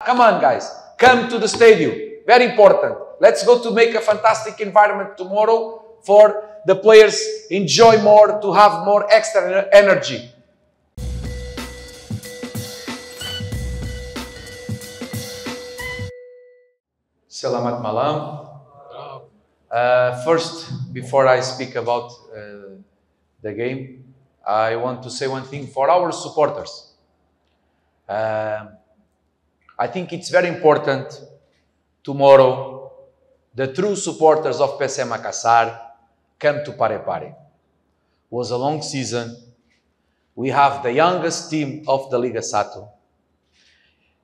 Come on, guys. Come to the stadium. Very important. Let's go to make a fantastic environment tomorrow for the players enjoy more, to have more extra energy. Selamat malam. First, before I speak about the game, I want to say one thing for our supporters. I think it's very important tomorrow the true supporters of PC Makassar come to Parepare. It was a long season. We have the youngest team of the Liga Sato.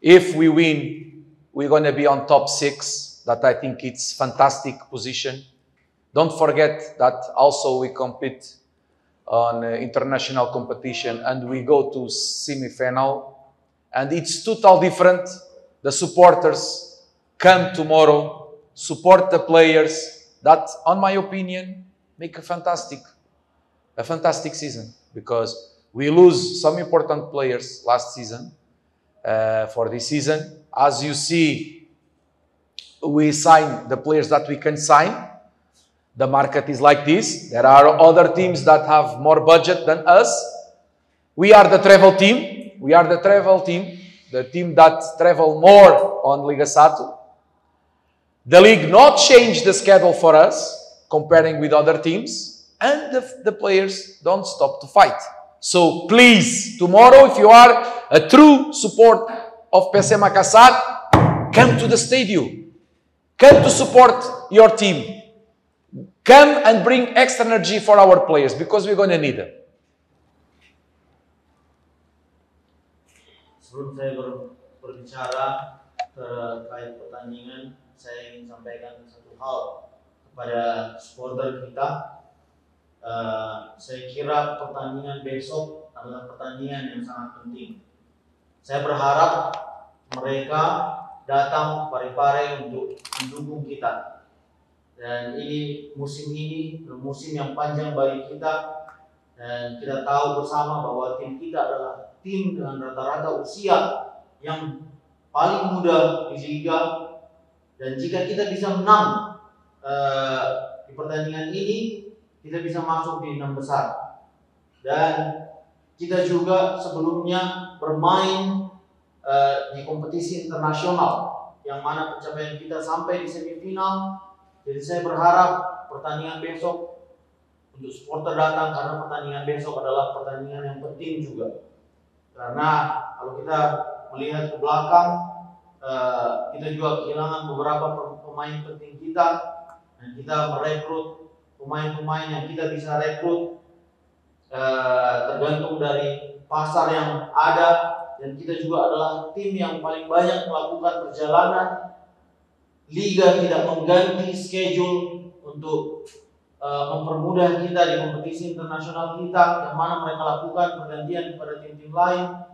If we win, we're going to be on top 6. That I think it's fantastic position. Don't forget that also we compete on international competition and we go to semi-final. And it's totally different. The supporters come tomorrow, support the players. That, on my opinion, make a fantastic season, because we lose some important players last season for this season. As you see, we sign the players that we can sign. The market is like this. There are other teams that have more budget than us. We are the travel team. We are the travel team, the team that travel more on Liga Sato. The league not change the schedule for us, comparing with other teams, and the players don't stop to fight. So please, tomorrow, if you are a true support of PC Makassar, come to the stadium. Come to support your team. Come and bring extra energy for our players, because we're going to need them. Sebelum saya berbicara terkait pertandingan, saya ingin sampaikan satu hal kepada supporter kita. Saya kira pertandingan besok adalah pertandingan yang sangat penting. Saya berharap mereka datang Parepare untuk mendukung kita. Dan musim ini musim yang panjang bagi kita, dan kita tahu bersama bahwa tim kita adalah tim dengan rata-rata usia yang paling muda di liga. Dan jika kita bisa menang di pertandingan ini, kita bisa masuk di 6 besar. Dan kita juga sebelumnya bermain di kompetisi internasional, yang mana pencapaian kita sampai di semifinal. Jadi saya berharap pertandingan besok untuk supporter datang, karena pertandingan besok adalah pertandingan yang penting juga. Karena kalau kita melihat ke belakang, kita juga kehilangan beberapa pemain penting kita, dan kita merekrut pemain-pemain yang kita bisa rekrut tergantung dari pasar yang ada. Dan kita juga adalah tim yang paling banyak melakukan perjalanan. Liga tidak mengganti schedule untuk mempermudah kita di kompetisi internasional kita, yang mana mereka lakukan pergantian kepada tim-tim lain.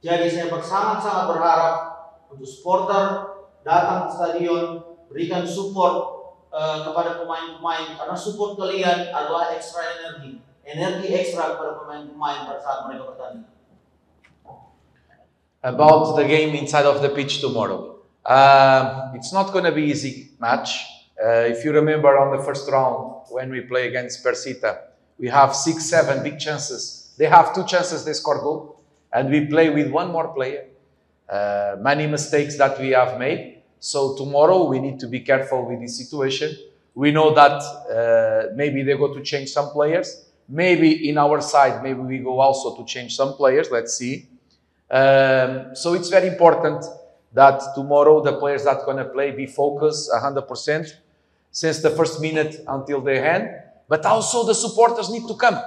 Jadi saya sangat-sangat berharap untuk supporter datang ke stadion, berikan support kepada pemain-pemain, karena support kalian adalah ekstra energi ekstra kepada pemain-pemain pada saat mereka bertanding. About the game inside of the pitch tomorrow. It's not going to be easy match. If you remember on the first round, when we play against Persita, we have 6-7 big chances. They have 2 chances, they score goal. And we play with 1 more player. Many mistakes that we have made. So tomorrow we need to be careful with this situation. We know that maybe they go to change some players. Maybe in our side, maybe we go also to change some players. Let's see. So it's very important that tomorrow the players that are going to play be focused 100% since the first minute until the end. But also the supporters need to come.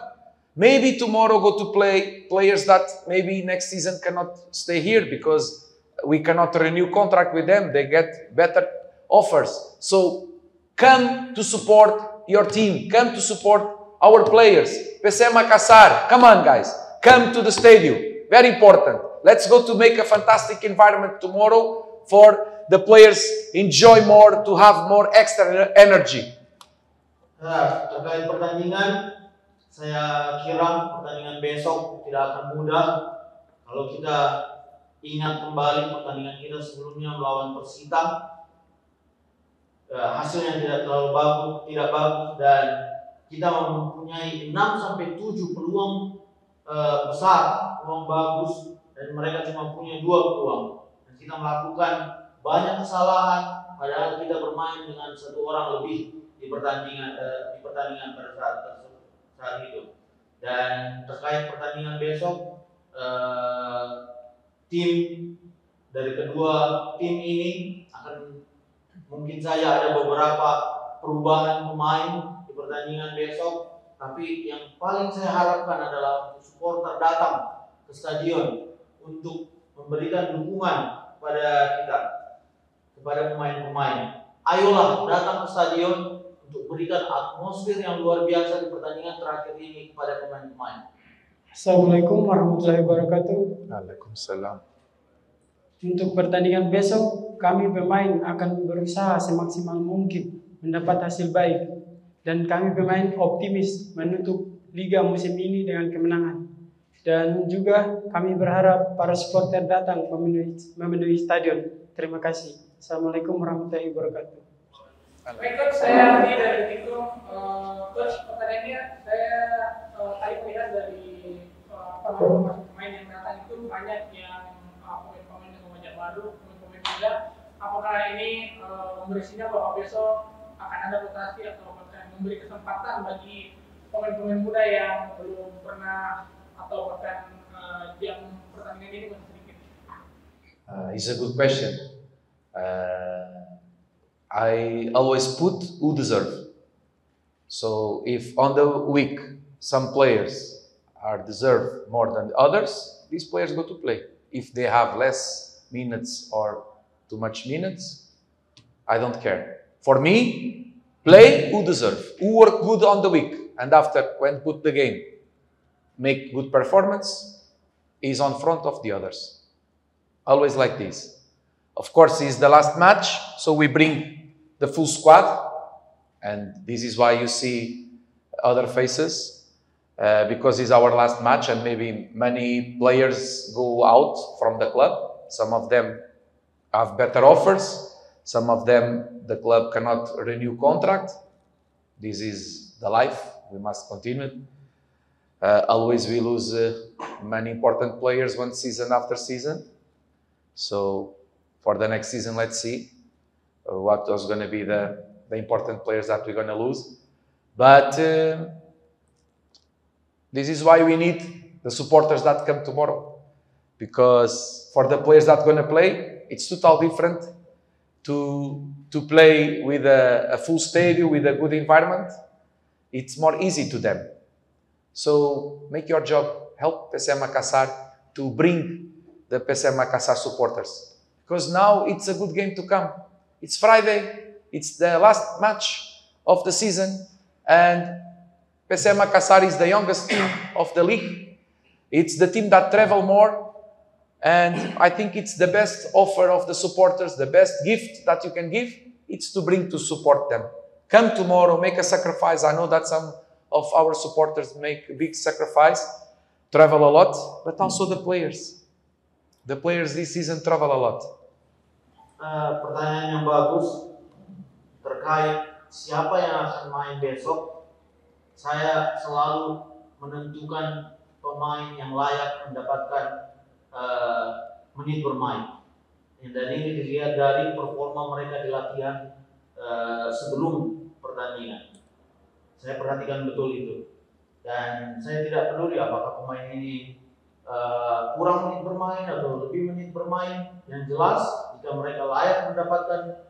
Maybe tomorrow go to play players that maybe next season cannot stay here because we cannot renew contract with them. They get better offers. So come to support your team. Come to support our players. PC Makassar, come on guys. Come to the stadium. Very important. Let's go to make a fantastic environment tomorrow for the players enjoy more, to have more extra energy. Terkait pertandingan, saya kira pertandingan besok tidak akan mudah. Kalau kita ingat kembali pertandingan kita sebelumnya melawan Persita. Hasilnya tidak terlalu bagus, dan kita mempunyai 6-7 peluang besar, peluang bagus, dan mereka cuma punya 2 peluang. Dan kita melakukan banyak kesalahan, padahal kita bermain dengan 1 orang lebih di pertandingan pada saat itu. Dan terkait pertandingan besok, tim dari kedua tim ini akan mungkin saja ada beberapa perubahan pemain di pertandingan besok, tapi yang paling saya harapkan adalah supporter datang ke stadion untuk memberikan dukungan kepada kita, kepada pemain-pemain. Ayolah datang ke stadion untuk berikan atmosfer yang luar biasa di pertandingan terakhir ini kepada pemain-pemain. Assalamualaikum warahmatullahi wabarakatuh. Waalaikumsalam. Untuk pertandingan besok, kami pemain akan berusaha semaksimal mungkin mendapat hasil baik, dan kami pemain optimis menutup liga musim ini dengan kemenangan. Dan juga kami berharap para supporter datang memenuhi stadion. Terima kasih. Assalamualaikum warahmatullahi wabarakatuh. Baik, Coach, saya Ardi dari Tiko. Coach, pertanyaannya saya tadi melihat dari pemain yang datang itu banyak yang pemain-pemain yang wajah baru, pemain-pemain muda. Apakah ini memberi sinyal bahwa besok akan ada rotasi atau akan memberi kesempatan bagi pemain-pemain muda yang belum pernah atau bahkan yang pertandingan ini masih sedikit? It's a good question. I always put who deserve. So if on the week some players are deserve more than others, these players go to play. If they have less minutes or too much minutes, I don't care. For me, play who deserve, who work good on the week, and after when put the game, make good performance, is on front of the others. Always like this. Of course, it's the last match, so we bring the full squad, and this is why you see other faces, because it's our last match, and maybe many players go out from the club. Some of them have better offers, some of them the club cannot renew contract. This is the life, we must continue. Always we lose many important players one season after season. So for the next season, let's see what was going to be the important players that we're going to lose. But this is why we need the supporters that come tomorrow. Because for the players that are going to play, it's totally different to play with a full stadium, with a good environment. It's more easy to them. So make your job, help PSM Makassar to bring the PSM Makassar supporters. Because now it's a good game to come. It's Friday, it's the last match of the season, and PSM Makassar is the youngest team of the league. It's the team that travel more, and I think it's the best offer of the supporters, the best gift that you can give, it's to bring to support them. Come tomorrow, make a sacrifice. I know that some of our supporters make a big sacrifice, travel a lot, but also the players. The players this season travel a lot. Pertanyaan yang bagus terkait siapa yang akan main besok. Saya selalu menentukan pemain yang layak mendapatkan menit bermain. Dan ini dilihat dari performa mereka di latihan sebelum pertandingan. Saya perhatikan betul itu. Dan saya tidak peduli apakah pemain ini kurang menit bermain atau lebih menit bermain. Yang jelas, jika mereka layak mendapatkan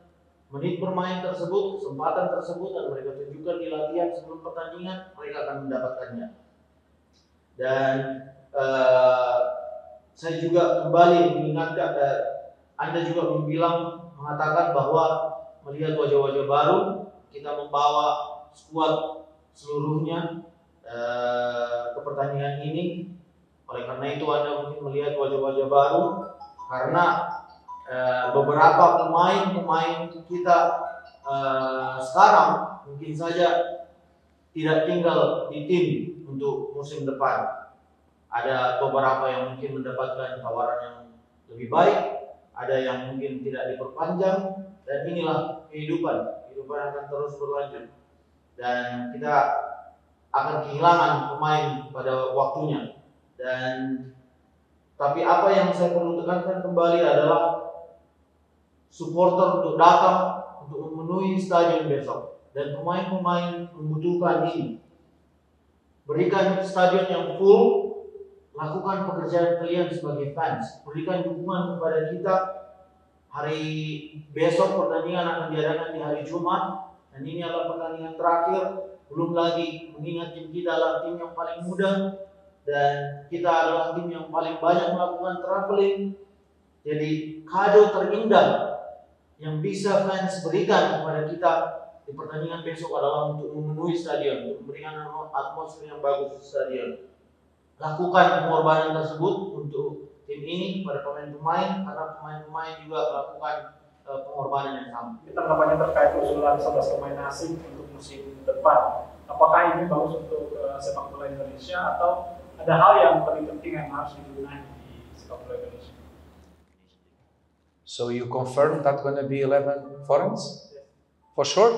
menit bermain tersebut, kesempatan tersebut, dan mereka tunjukkan di latihan sebelum pertandingan, mereka akan mendapatkannya. Dan saya juga kembali mengingatkan, Anda juga mengatakan bahwa melihat wajah-wajah baru, kita membawa skuad seluruhnya ke pertandingan ini. Oleh karena itu Anda mungkin melihat wajah-wajah baru, karena beberapa pemain kita sekarang mungkin saja tidak tinggal di tim untuk musim depan. Ada beberapa yang mungkin mendapatkan tawaran lebih baik, ada yang mungkin tidak diperpanjang, dan inilah kehidupan akan terus berlanjut, dan kita akan kehilangan pemain pada waktunya. Dan tapi apa yang saya perlu tekankan kembali adalah supporter untuk datang untuk memenuhi stadion besok, dan pemain-pemain membutuhkan ini. Berikan stadion yang full, lakukan pekerjaan kalian sebagai fans, berikan dukungan kepada kita. Hari besok pertandingan akan diadakan di hari Jumat, dan ini adalah pertandingan terakhir. Belum lagi mengingat tim kita adalah tim yang paling muda, dan kita adalah tim yang paling banyak melakukan traveling. Jadi kado terindah yang bisa fans berikan kepada kita di pertandingan besok adalah untuk memenuhi stadion, untuk memberikan atmosfer yang bagus di stadion. Lakukan pengorbanan tersebut untuk tim ini pada pemain-pemain, karena pemain-pemain juga melakukan pengorbanan yang sama. Kita tanggapannya terkait usulan 11 pemain asing untuk musim depan. Apakah ini bagus untuk sepak bola Indonesia, atau ada hal yang paling penting yang harus dibenahi di sepak bola Indonesia? So you confirm that gonna be 11 foreigners? For sure?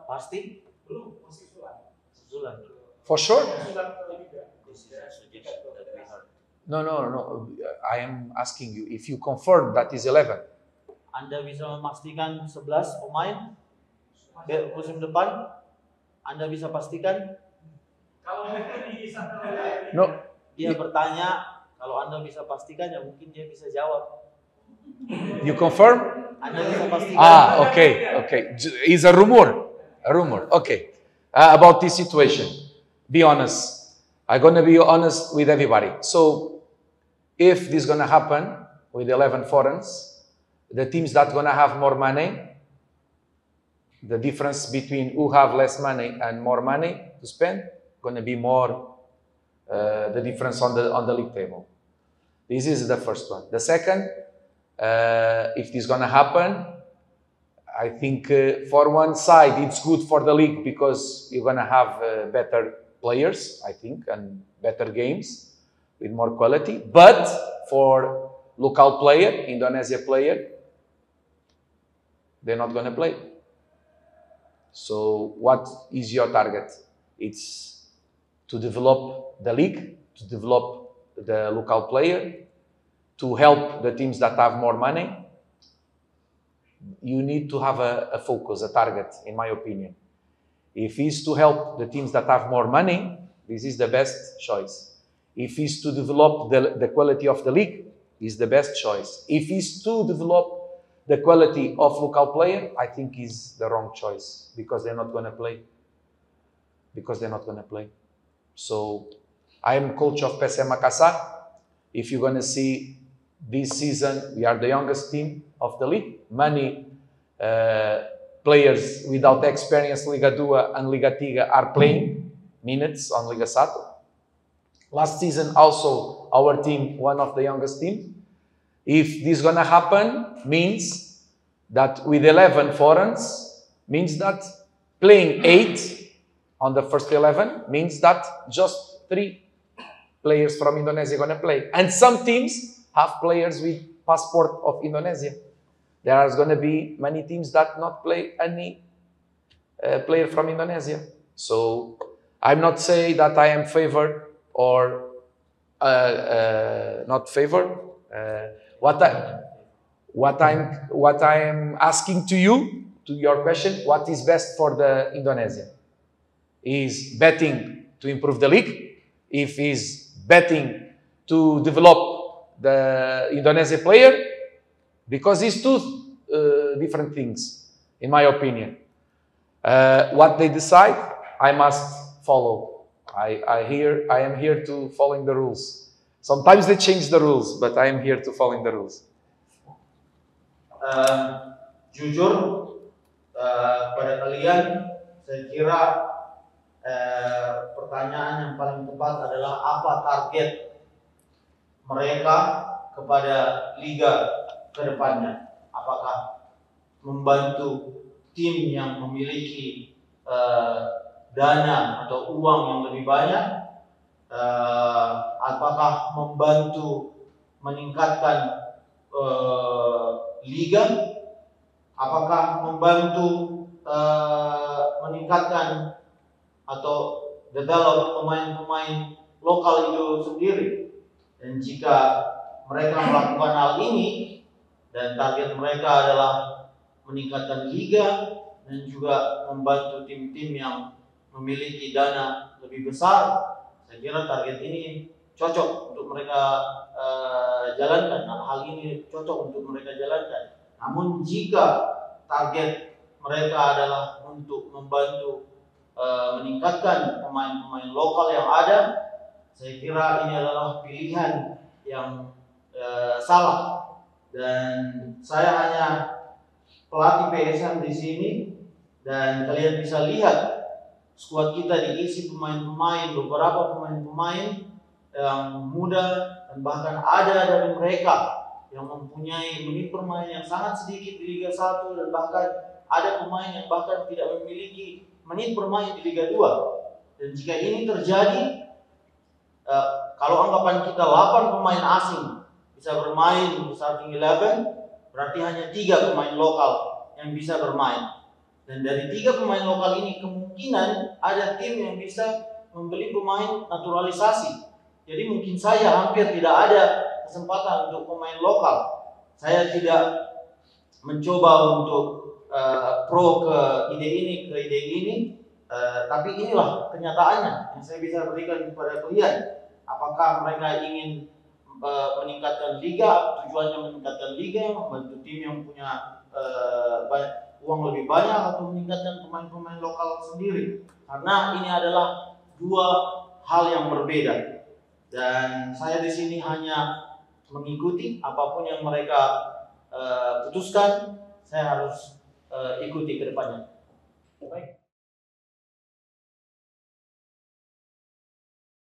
Pasti? Belum, masih Susulan. For sure? Suggestion that we heard. No. I am asking you if you confirm that is 11. Anda bisa memastikan 11 pemain musim depan? Anda bisa pastikan? No. Dia bertanya, kalau Anda bisa pastikan, ya mungkin dia bisa jawab. You confirm? Anda bisa pastikan? Okay. It's a rumor. Okay. About this situation, be honest. I'm gonna be honest with everybody. So, if this gonna happen with 11 foreigners, the teams that gonna have more money, the difference between who have less money and more money to spend, gonna be more the difference on the league table. This is the first one. The second, if this gonna happen, I think for one side it's good for the league because you're gonna have better players, I think, and better games with more quality. But for local player, Indonesia player, they're not gonna play. So what is your target? It's to develop the league, to develop the local player, to help the teams that have more money. You need to have a focus, a target, in my opinion. If it's to help the teams that have more money, this is the best choice. If it's to develop the quality of the league, is the best choice. If it's to develop the quality of local player, I think is the wrong choice because they're not going to play. So I am coach of PSM Makassar. If you're going to see this season, we are the youngest team of the league. Many players without experience Liga 2 and Liga 3 are playing minutes on Liga 1. Last season also our team, one of the youngest teams. If this is going to happen, means that with 11 foreigners, means that playing 8 on the first 11 means that just 3 players from Indonesia are going to play. And some teams have players with passport of Indonesia. There are going to be many teams that not play any player from Indonesia. So I'm not saying that I am favored or not favored. What I'm asking to you, to your question, what is best for the Indonesia? Is betting to improve the league? If is betting to develop the Indonesia player? Because it's two different things, in my opinion. What they decide, I must follow. I am here to following the rules. Sometimes they change the rules, but I am here to following the rules. Jujur pada kalian, saya kira pertanyaan yang paling tepat adalah apa target mereka kepada liga ke depannya. Apakah membantu tim yang memiliki dana atau uang yang lebih banyak, apakah membantu meningkatkan liga, apakah membantu meningkatkan atau develop pemain-pemain lokal itu sendiri. Dan jika mereka melakukan hal ini dan target mereka adalah meningkatkan liga dan juga membantu tim-tim yang memiliki dana lebih besar, saya kira target ini cocok untuk mereka jalankan. Nah, hal ini cocok untuk mereka jalankan. Namun jika target mereka adalah untuk membantu meningkatkan pemain-pemain lokal yang ada, saya kira ini adalah pilihan yang salah. Dan saya hanya pelatih PSM di sini, dan kalian bisa lihat skuad kita diisi pemain-pemain, beberapa pemain-pemain yang muda, dan bahkan ada dari mereka yang mempunyai menit bermain yang sangat sedikit di Liga 1, dan bahkan ada pemain yang bahkan tidak memiliki menit bermain di Liga 2. Dan jika ini terjadi, kalau anggapan kita 8 pemain asing bisa bermain di starting 11, berarti hanya 3 pemain lokal yang bisa bermain. Dan dari 3 pemain lokal ini kemungkinan ada tim yang bisa membeli pemain naturalisasi. Jadi mungkin saja hampir tidak ada kesempatan untuk pemain lokal. Saya tidak mencoba untuk pro ke ide ini, tapi inilah kenyataannya yang saya bisa berikan kepada kalian. Apakah mereka ingin meningkatkan liga, tujuannya meningkatkan liga, membantu tim yang punya uang lebih banyak, atau meningkatkan pemain-pemain lokal sendiri? Karena ini adalah 2 hal yang berbeda. Dan saya di sini hanya mengikuti apapun yang mereka putuskan, saya harus ikuti ke depannya.